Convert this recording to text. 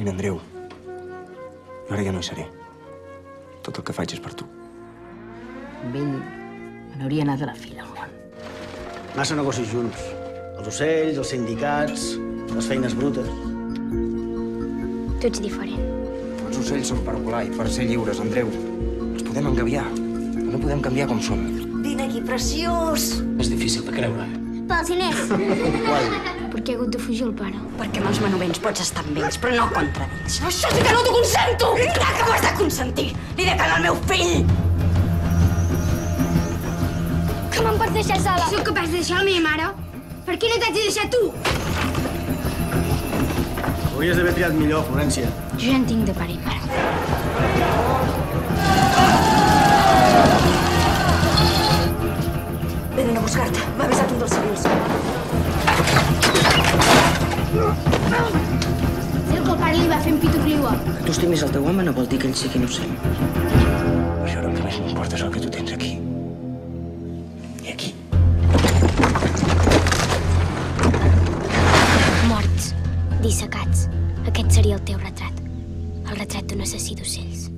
Mira, Andreu, jo ara ja no hi seré. Tot el que faig és per tu. Amb ell me n'hauria anat a la fi del món. Massa negocis junts. Els ocells, els sindicats, les feines brutes. Tu ets diferent. Els ocells són per volar i per ser lliures, Andreu. Els podem engabiar, però no podem canviar com som. Vine aquí, preciós! És difícil de creure. Pels diners. Per què ha hagut de fugir el pare? Perquè amb els manovents pots estar amb ells, però no contra ells. Això sí que no t'ho consento! Ja que m'ho has de consentir! Li de cagar al meu fill! Que me'n pots deixar sola? Sóc capaç de deixar la meva mare? Per què no t'haig de deixar tu? Hauries d'haver triat millor, Florència. Jo ja en tinc de pare i mare. Venen a buscar-te. M'ha avisat un dels civils. Sé que el pare li va fer en pitufliua. Que tu estimis el teu home no vol dir que ell sigui innocent. Això el que més m'importa és el que tu tens aquí. I aquí. Morts, dissecats. Aquest seria el teu retrat. El retrat d'un assassí d'ocells.